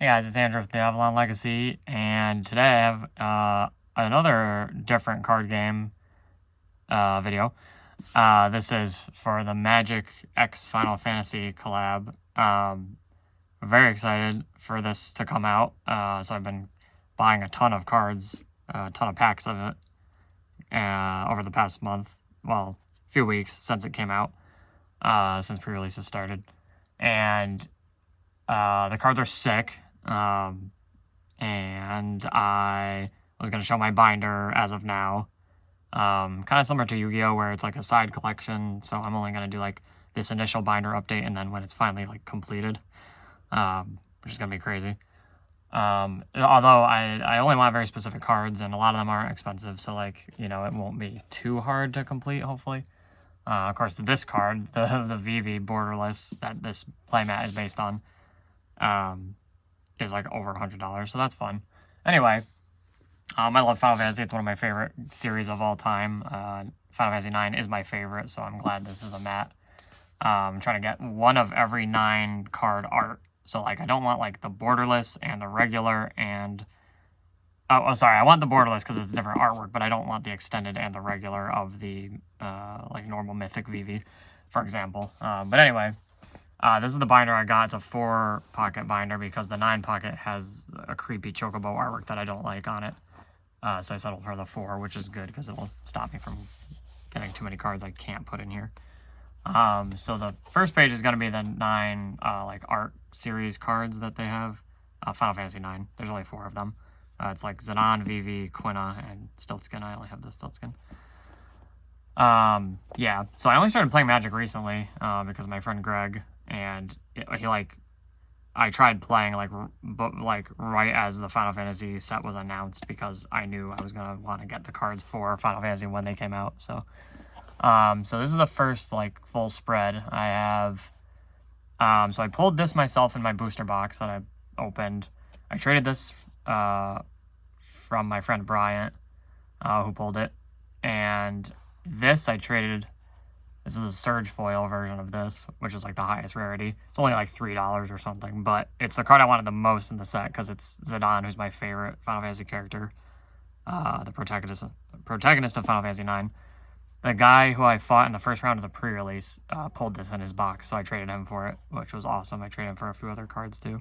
Hey guys, it's Andrew with the Avalon Legacy, and today I have another different card game video. This is for the Magic X Final Fantasy collab. Very excited for this to come out. So I've been buying a ton of cards, a ton of packs of it over the past month. Well, a few weeks since it came out, since pre-releases started. And the cards are sick. And I was going to show my binder as of now. Kind of similar to Yu-Gi-Oh! Where it's like a side collection, so I'm only going to do like this initial binder update, and then when it's finally like completed, which is going to be crazy. Although I only want very specific cards, and a lot of them aren't expensive, so like, you know, it won't be too hard to complete, hopefully. Of course, this card, the VV borderless that this playmat is based on, is like over $100, so that's fun. Anyway, I love Final Fantasy. It's one of my favorite series of all time. Final Fantasy 9 is my favorite, so I'm glad this is a mat. I'm trying to get one of every 9 card art. So like, I don't want like the borderless and the regular and sorry, I want the borderless because it's different artwork, but I don't want the extended and the regular of the like normal Mythic VV, for example. But anyway, this is the binder I got. It's a 4-pocket binder because the 9-pocket has a creepy chocobo artwork that I don't like on it. So I settled for the 4, which is good because it'll stop me from getting too many cards I can't put in here. So the first page is going to be the 9 like art series cards that they have. Final Fantasy 9. There's only 4 of them. It's like Zidane, Vivi, Quina, and Stiltskin. I only have the Stiltskin. Yeah, so I only started playing Magic recently because my friend Greg, and I tried playing like right as the Final Fantasy set was announced because I knew I was gonna want to get the cards for Final Fantasy when they came out. So, so this is the first like full spread I have. So I pulled this myself in my booster box that I opened. I traded this from my friend Bryant, who pulled it, and this I traded. This is the Surge foil version of this, which is like the highest rarity. It's only like $3 or something, but it's the card I wanted the most in the set because it's Zidane, who's my favorite Final Fantasy character, the protagonist of Final Fantasy 9. The guy who I fought in the first round of the pre-release pulled this in his box, so I traded him for it, which was awesome. I traded him for a few other cards too.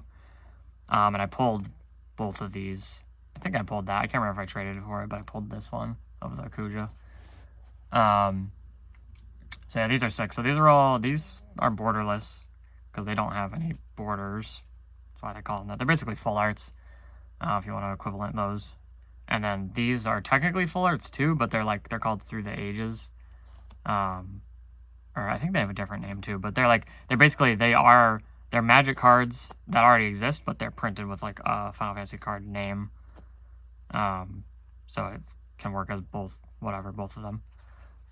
And I pulled both of these. I think I pulled that. I can't remember if I traded it for it, but I pulled this one of the Kuja. So yeah, these are 6. So these are borderless because they don't have any borders. That's why they call them that. They're basically full arts, if you want to equivalent those. And then these are technically full arts too, but they're called Through the Ages. Or I think they have a different name too, but they're Magic cards that already exist, but they're printed with like a Final Fantasy card name. So it can work as both of them.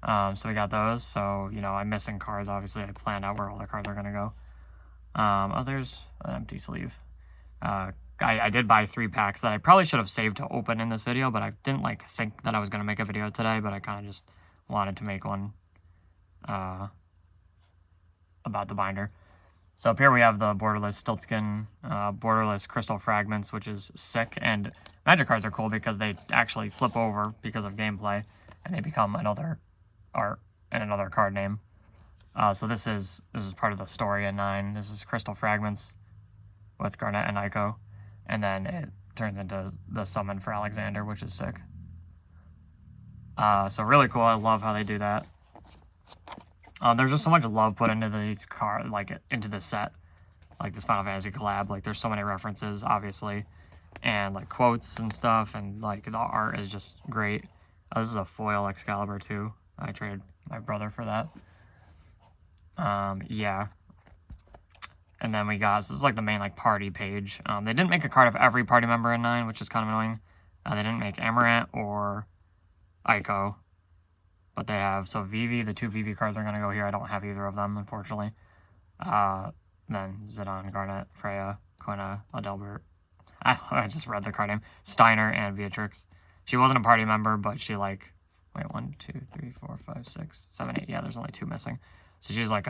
So we got those. So, you know, I'm missing cards. Obviously, I planned out where all the cards are going to go. There's an empty sleeve. I did buy 3 packs that I probably should have saved to open in this video, but I didn't like think that I was going to make a video today, but I kind of just wanted to make one about the binder. So up here we have the borderless Stiltskin, borderless Crystal Fragments, which is sick, and Magic cards are cool because they actually flip over because of gameplay, and they become another art and another card name. So this is part of the story in 9. This is Crystal Fragments with Garnet and Ico, and then it turns into the summon for Alexander, which is sick. So really cool. I love how they do that. There's just so much love put into these cards, like into this set, like this Final Fantasy collab. Like there's so many references, obviously, and like quotes and stuff, and like the art is just great. This is a foil Excalibur too. I traded my brother for that. Yeah. And then we got, so this is like the main like party page. They didn't make a card of every party member in 9, which is kind of annoying. They didn't make Amaranth or Ico, but they have, so Vivi, the 2 Vivi cards are going to go here. I don't have either of them, unfortunately. Then Zidane, Garnet, Freya, Quina, Adelbert. I just read the card name. Steiner and Beatrix. She wasn't a party member, but she like, wait, 1, 2, 3, 4, 5, 6, 7, 8. Yeah, there's only 2 missing. So she's like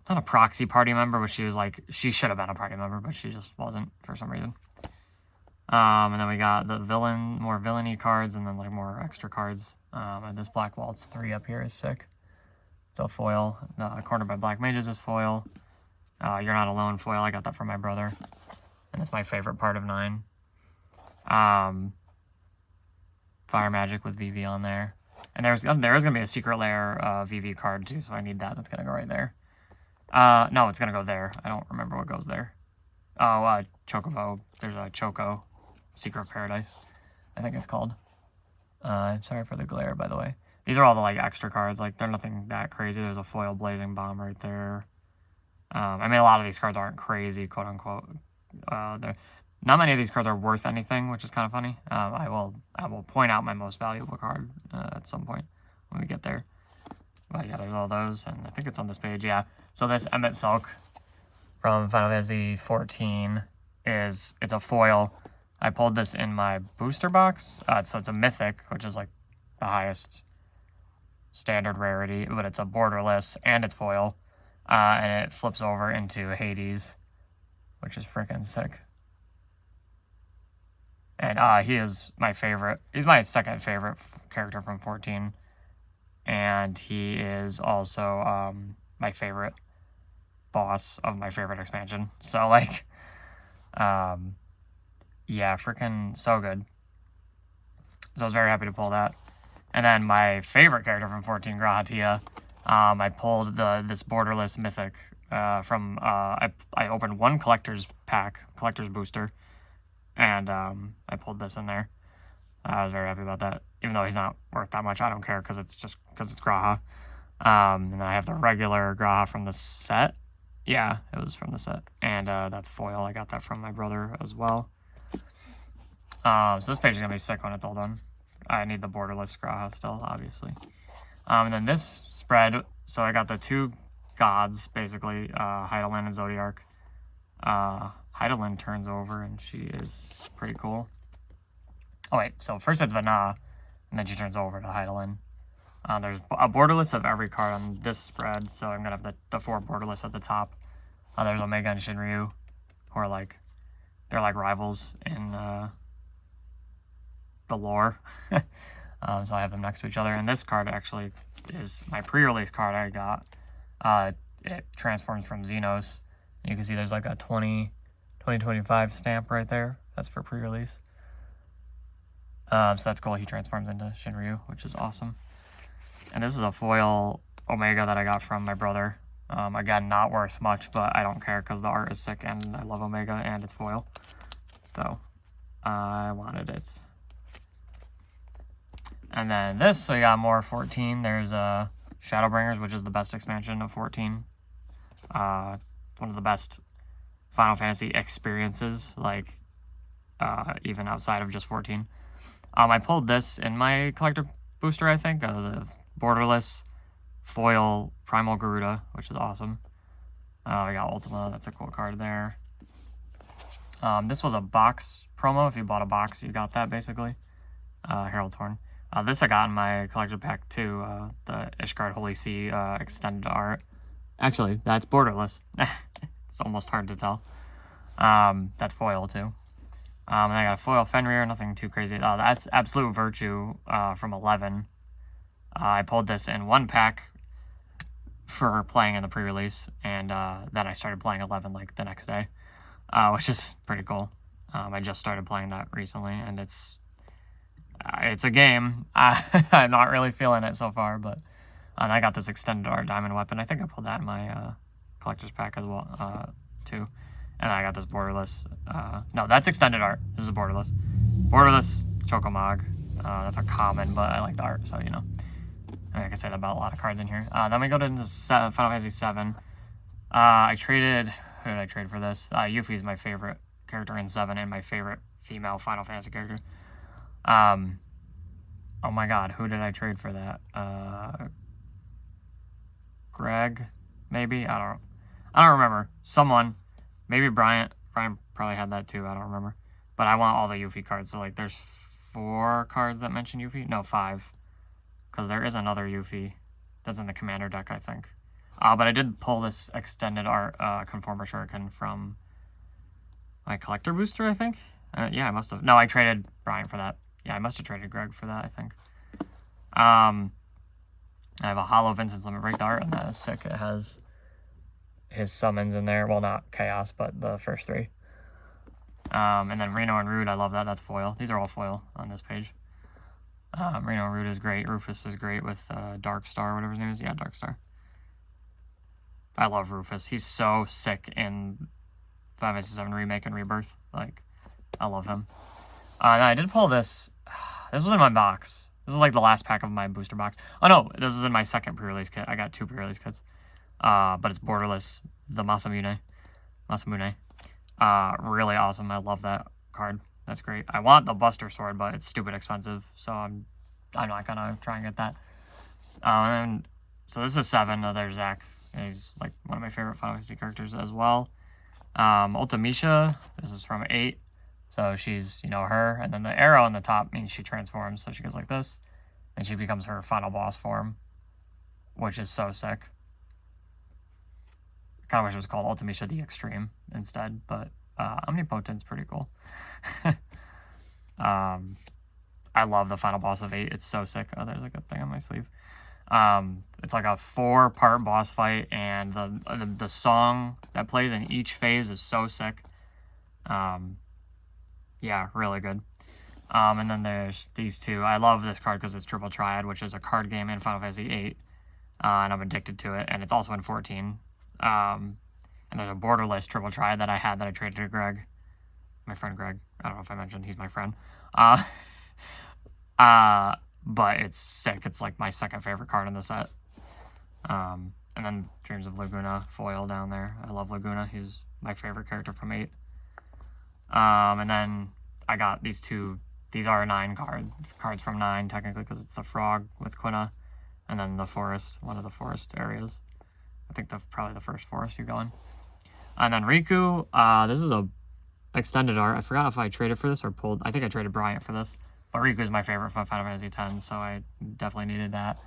not a proxy party member, but she was like, she should have been a party member, but she just wasn't for some reason. And then we got the more villainy cards, and then like more extra cards. And this Black Waltz 3 up here is sick. It's a foil. Cornered by Black Mages is foil. You're Not Alone foil. I got that from my brother, and it's my favorite part of 9. Fire Magic with VV on there. And there is going to be a Secret Lair VV card too, so I need that. That's going to go right there. No, it's going to go there. I don't remember what goes there. Oh, Chocobo. There's a Choco Secret Paradise, I think it's called. Sorry for the glare, by the way. These are all the like extra cards. Like, they're nothing that crazy. There's a foil Blazing Bomb right there. I mean, a lot of these cards aren't crazy, quote unquote. Not many of these cards are worth anything, which is kind of funny. I will point out my most valuable card at some point when we get there. But yeah, there's all those, and I think it's on this page. Yeah. So this Emmett Silk from Final Fantasy 14 it's a foil. I pulled this in my booster box. So it's a mythic, which is like the highest standard rarity, but it's a borderless and it's foil. And it flips over into Hades, which is freaking sick. And he is my favorite. He's my second favorite character from 14. And he is also my favorite boss of my favorite expansion. So, like, yeah, freaking so good. So I was very happy to pull that. And then my favorite character from 14, Grahatia, I pulled this borderless mythic from, I opened one collector's booster, and I pulled this in there. I was very happy about that. Even though he's not worth that much, I don't care because it's Graha. And then I have the regular Graha from the set. Yeah, it was from the set. And that's foil. I got that from my brother as well. So this page is going to be sick when it's all done. I need the borderless Graha still, obviously. And then this spread, so I got the 2 gods, basically, Heidelin and Zodiark. Heidelin turns over, and she is pretty cool. Oh, wait, so first it's Vana, and then she turns over to Heidelin. There's a borderless of every card on this spread, so I'm going to have the 4 borderless at the top. There's Omega and Shinryu, who are like, they're like rivals in the lore. So I have them next to each other. And this card actually is my pre-release card I got. It transforms from Xenos. You can see there's like a 2025 stamp right there. That's for pre-release. So that's cool. He transforms into Shinryu, which is awesome. And this is a foil Omega that I got from my brother. Again, not worth much, but I don't care because the art is sick and I love Omega and it's foil. So I wanted it. And then this, so you got more 14. There's Shadowbringers, which is the best expansion of 14. One of the best Final Fantasy experiences, like even outside of just 14. I pulled this in my collector booster, I think, the borderless foil Primal Garuda, which is awesome. I got Ultima, that's a cool card there. This was a box promo. If you bought a box, you got that basically. Herald's Horn. This I got in my collector pack too, the Ishgard Holy Sea extended art. Actually, that's borderless. It's almost hard to tell. That's foil too. And I got a foil Fenrir, nothing too crazy. That's Absolute Virtue from 11. I pulled this in one pack for playing in the pre-release, and then I started playing 11 like the next day, which is pretty cool. I just started playing that recently, and it's a game. I'm not really feeling it so far, but and I got this extended art diamond weapon. I think I pulled that in my collector's pack as well, too. And I got this borderless. No, that's extended art. This is borderless. Borderless Chocomog. That's a common, but I like the art, so you know. I can say that about a lot of cards in here. Then we go to Final Fantasy 7. I traded. Who did I trade for this? Yuffie is my favorite character in 7 and my favorite female Final Fantasy character. Oh my god, who did I trade for that? Greg, maybe? I don't remember. Someone. Maybe Bryant. Bryant probably had that too, I don't remember. But I want all the Yuffie cards, so like there's 4 cards that mention Yuffie? No, 5. Because there is another Yuffie that's in the commander deck, I think. But I did pull this extended art Conformer Shuriken from my collector booster, I think. Yeah, I must have. No, I traded Brian for that. Yeah, I must have traded Greg for that, I think. I have a Hollow Vincent's Limit Break art, and that is sick. It has his summons in there. Well, not Chaos, but the first three. And then Reno and Rude, I love that. That's foil. These are all foil on this page. Reno and Rude is great. Rufus is great with Dark Star, whatever his name is. Yeah, Dark Star. I love Rufus. He's so sick in Final Fantasy VII Remake and Rebirth. Like, I love him. And I did pull this. This was in my box. This was like the last pack of my booster box. Oh no, this was in my second pre-release kit. I got 2 pre-release kits. But it's borderless. The Masamune. Really awesome. I love that card. That's great. I want the Buster Sword, but it's stupid expensive, so I'm not gonna try and get that. And so this is 7. There's Zach. He's like one of my favorite Final Fantasy characters as well. Ultimisha. This is from 8. So she's, her, and then the arrow on the top means she transforms, so she goes like this, and she becomes her final boss form, which is so sick. I kind of wish it was called Ultimisha the Extreme instead, but Omnipotent's pretty cool. I love the final boss of 8. It's so sick. Oh, there's like a thing on my sleeve. It's like a 4-part boss fight, and the song that plays in each phase is so sick. Yeah, really good. And then there's these 2. I love this card because it's Triple Triad, which is a card game in Final Fantasy VIII, and I'm addicted to it, and it's also in 14. And there's a borderless Triple Triad that I had that I traded to Greg, my friend Greg. I don't know if I mentioned he's my friend. But it's sick. It's like my second favorite card in the set. And then Dreams of Laguna foil down there. I love Laguna. He's my favorite character from 8. And then I got these 2. These are 9 cards from 9 technically, because it's the frog with Quina, and then the forest, one of the forest areas. I think probably the first forest you go in. And then Riku. This is a extended art. I forgot if I traded for this or pulled. I think I traded Bryant for this. But Riku is my favorite from Final Fantasy X, so I definitely needed that.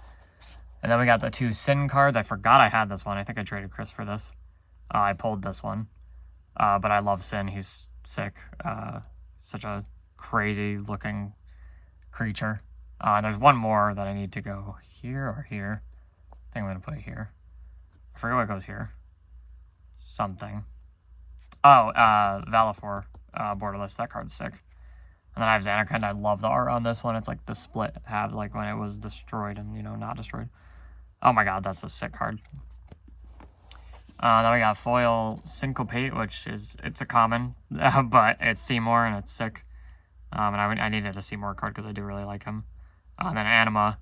And then we got the 2 Sin cards. I forgot I had this one. I think I traded Chris for this. I pulled this one. But I love Sin. He's sick. Such a crazy looking creature. There's one more that I need to go here or here. I think I'm going to put it here. I forget what goes here. Something. Oh, Valifor, borderless. That card's sick. And then I have Xanarkand. I love the art on this one. It's like the split half, like when it was destroyed and, not destroyed. Oh my god, that's a sick card. Then we got foil Syncopate, which it's a common, but it's Seymour and it's sick. And I needed a Seymour card because I do really like him. Then Anima,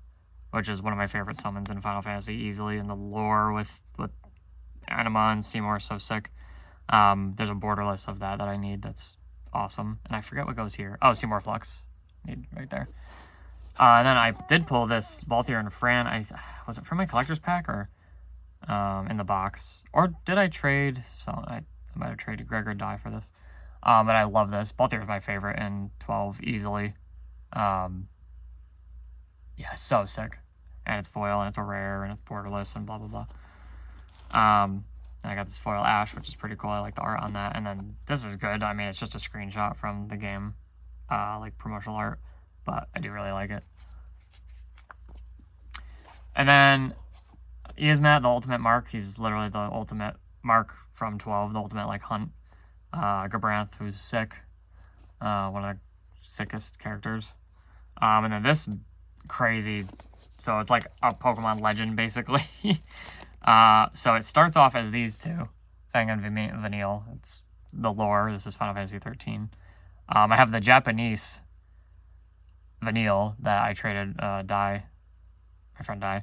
which is one of my favorite summons in Final Fantasy easily, and the lore with Anima and Seymour is so sick. There's a borderless of that I need that's awesome. And I forget what goes here. Oh, Seymour Flux. Need right there. And then I did pull this Balthier and Fran. Was it from my collector's pack or in the box? Or did I trade? So I might have traded Greg or Die for this. But I love this. Balthier is my favorite in 12 easily. Yeah, so sick. And it's foil and it's a rare and it's borderless and blah, blah, blah. And I got this foil Ash, which is pretty cool. I like the art on that. And then this is good. I mean, it's just a screenshot from the game, like promotional art, but I do really like it. And then Yzmat, the ultimate Mark. He's literally the ultimate Mark from 12, the ultimate like hunt. Gabranth, who's sick. One of the sickest characters. And then this crazy, so it's like a Pokemon legend basically. So it starts off as these 2, Fang and Vanille. It's the lore. This is Final Fantasy 13. I have the Japanese Vanille that I traded my friend Dai,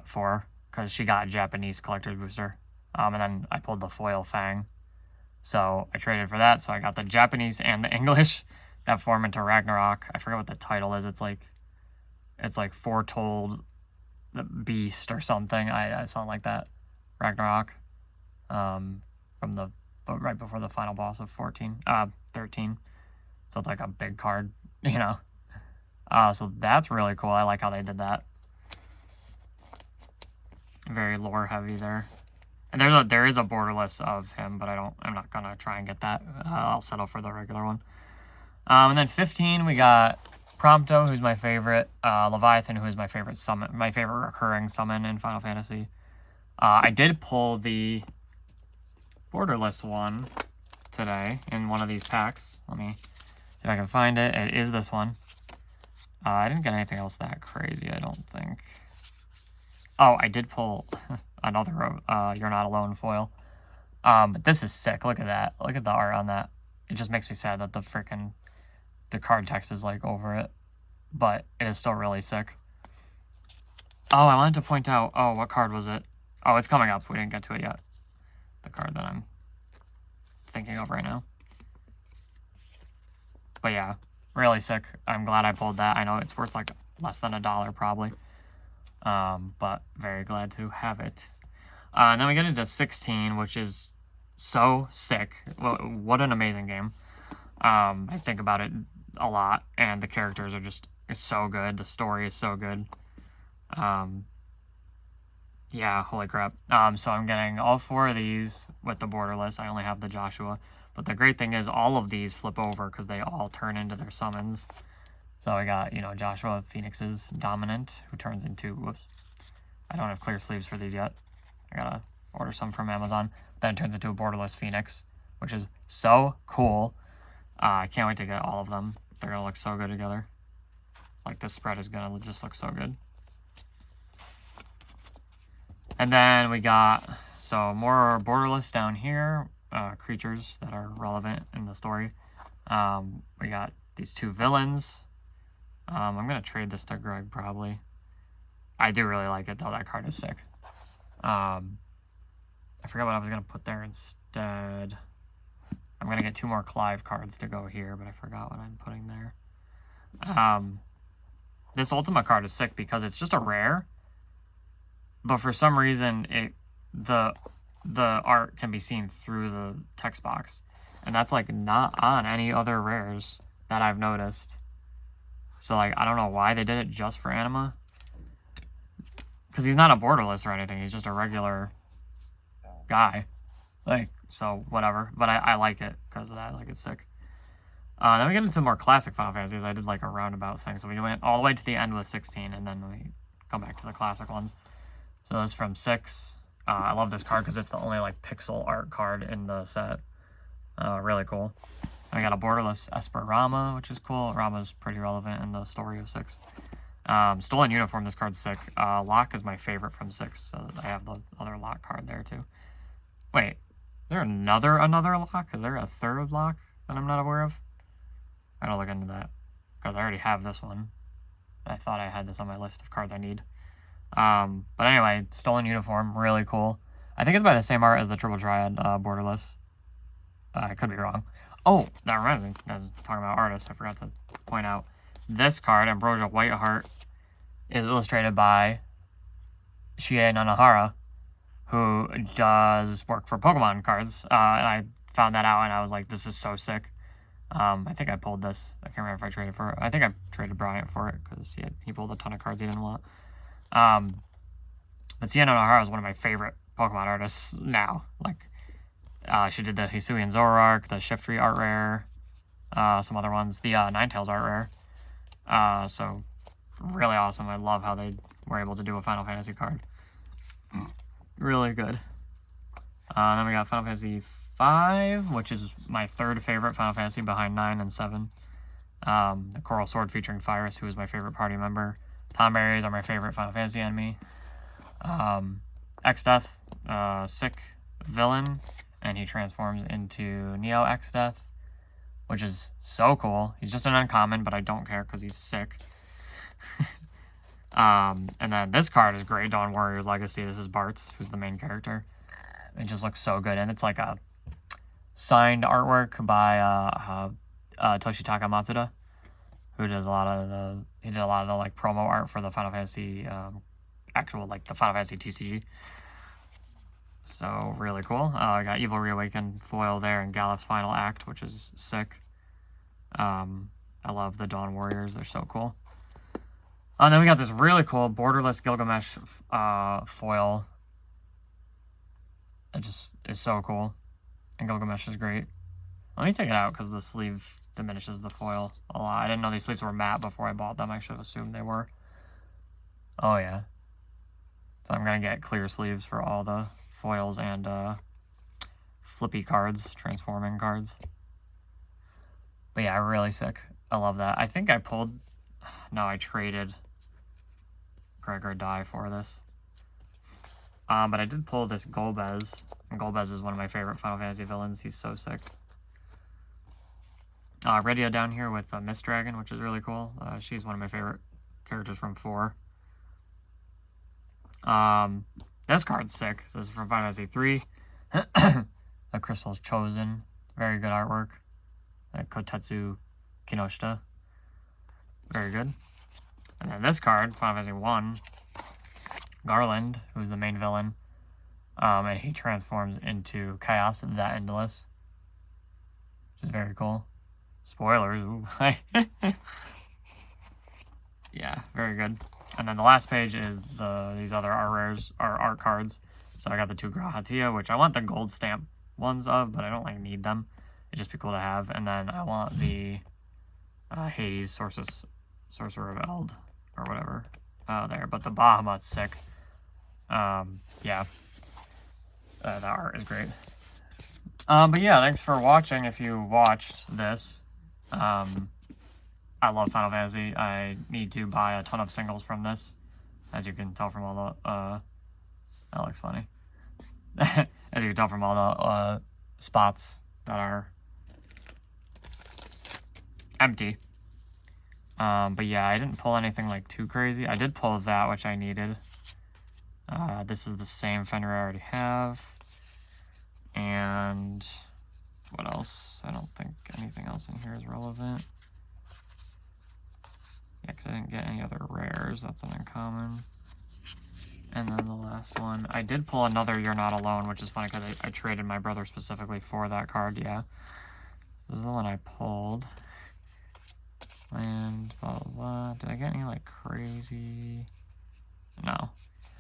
for, because she got a Japanese collector's booster. And then I pulled the foil Fang. So I traded for that. So I got the Japanese and the English that form into Ragnarok. I forget what the title is. It's like Foretold the Beast or something. I sound like that. Ragnarok. From the right before the final boss of 13. So it's like a big card, So that's really cool. I like how they did that. very lore heavy there. And there is a borderless of him, but I'm not gonna try and get that. I'll settle for the regular one. And then 15, we got Prompto, who's my favorite. Leviathan, who is my favorite summon, my favorite recurring summon in Final Fantasy. I did pull the borderless one today in one of these packs. Let me see if I can find it. It is this one. I didn't get anything else that crazy, I don't think. Oh, I did pull another You're Not Alone foil. But this is sick. Look at that. Look at the art on that. It just makes me sad that the card text is like over it. But it is still really sick. Oh, I wanted to point out, oh, what card was it? Oh, it's coming up. We didn't get to it yet. The card that I'm thinking of right now. But yeah, really sick. I'm glad I pulled that. I know it's worth like less than $1 probably. But very glad to have it. And then we get into 16, which is so sick. What an amazing game. I think about it a lot, and the characters are just so good. The story is so good. Yeah, holy crap. So I'm getting all 4 of these with the borderless. I only have the Joshua. But the great thing is all of these flip over because they all turn into their summons. So I got, you know, Joshua Phoenix's Dominant, who turns into, whoops. I don't have clear sleeves for these yet. I gotta order some from Amazon. Then it turns into a borderless Phoenix, which is so cool. I can't wait to get all of them. They're gonna look so good together. Like, this spread is gonna just look so good. And then we got, so more borderless down here. Creatures that are relevant in the story. We got these 2 villains. I'm going to trade this to Greg, probably. I do really like it, though. That card is sick. I forgot what I was going to put there instead. I'm going to get 2 more Clive cards to go here, but I forgot what I'm putting there. This Ultima card is sick because it's just a rare, but for some reason, the art can be seen through the text box. And that's, like, not on any other rares that I've noticed. So, like, I don't know why they did it just for Anima. Because he's not a borderless or anything. He's just a regular guy. Like, so, whatever. But I like it because of that. Like, it's sick. Then we get into more classic Final Fantasies. I did, like, a roundabout thing. So we went all the way to the end with 16, and then we come back to the classic ones. So this is from 6. I love this card because it's the only, like, pixel art card in the set. Really cool. I got a borderless Esper Rama, which is cool. Rama's pretty relevant in the story of 6. Stolen Uniform, this card's sick. Lock is my favorite from 6, so I have the other lock card there, too. Wait, is there another lock? Is there a third lock that I'm not aware of? I gotta look into that, because I already have this one. I thought I had this on my list of cards I need. But anyway, Stolen Uniform, really cool. I think it's by the same art as the Triple Triad borderless. I could be wrong. Oh, that reminds me. I was talking about artists. I forgot to point out. This card, Ambrosia Whiteheart, is illustrated by Shie Nanahara, who does work for Pokemon cards. And I found that out, and I was like, this is so sick. I think I pulled this. I can't remember if I traded for it. I think I traded Bryant for it, because he pulled a ton of cards he didn't want. But Shie Nanahara is one of my favorite Pokemon artists now. Like, she did the Hisuian Zoroark, the Shiftry art rare, some other ones, the Ninetales art rare. So really awesome. I love how they were able to do a Final Fantasy card. Really good. Then we got Final Fantasy 5, which is my 3rd favorite Final Fantasy behind 9 and 7. The Coral Sword featuring Fyrus, who is my favorite party member. Tomberries are my favorite Final Fantasy enemy. X-Death, sick villain, and he transforms into Neo X-Death, which is so cool. He's just an uncommon, but I don't care because he's sick. And then this card is great, Dawn Warrior's Legacy. This is Bartz, who's the main character. It just looks so good, and it's like a signed artwork by Toshitaka Matsuda, who does a lot of the like promo art for the Final Fantasy actual, like, the Final Fantasy TCG. So really cool. I got Evil Reawakened foil there and Galef's Final Act, which is sick. I love the Dawn Warriors. They're so cool. And then we got this really cool borderless Gilgamesh foil It just is so cool. And Gilgamesh is great. Let me take it out because the sleeve diminishes the foil a lot. I didn't know these sleeves were matte before I bought them. I should have assumed they were. Oh, yeah. So I'm going to get clear sleeves for all the foils and flippy cards, transforming cards. But yeah, really sick. I love that. I think I pulled... No, I traded Gregor Die for this. But I did pull this Golbez. And Golbez is one of my favorite Final Fantasy villains. He's so sick. Radio down here with Mist Dragon, which is really cool. She's one of my favorite characters from 4. This card's sick. This is from Final Fantasy 3. The Crystal's Chosen. Very good artwork. Kotetsu Kinoshita. Very good. And then this card, Final Fantasy 1. Garland, who's the main villain. And he transforms into Chaos the Endless. Which is very cool. Spoilers. Ooh. Yeah, very good. And then the last page is these other art cards. So I got the 2 Grahatia, which I want the gold stamp ones of, but I don't like need them. It'd just be cool to have. And then I want the Hades Sorcerer of Eld or whatever. There, but the Bahamut's sick. Yeah, that art is great. But yeah, thanks for watching. If you watched this, I love Final Fantasy. I need to buy a ton of singles from this, as you can tell from all the, that looks funny. As you can tell from all the, spots that are empty. But yeah, I didn't pull anything like too crazy. I did pull that, which I needed. This is the same Fenrir I already have. And what else? I don't think anything else in here is relevant. Yeah, because I didn't get any other rares. That's an uncommon. And then the last one. I did pull another You're Not Alone, which is funny because I traded my brother specifically for that card, yeah. This is the one I pulled. And blah, blah, blah. Did I get any, like, crazy? No.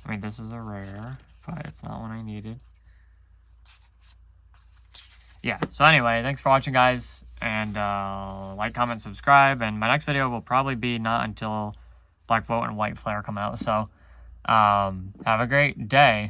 I mean, this is a rare, but it's not one I needed. Yeah, so anyway, thanks for watching, guys, and like, comment, subscribe, and my next video will probably be not until Black Bolt and White Flare come out, so have a great day.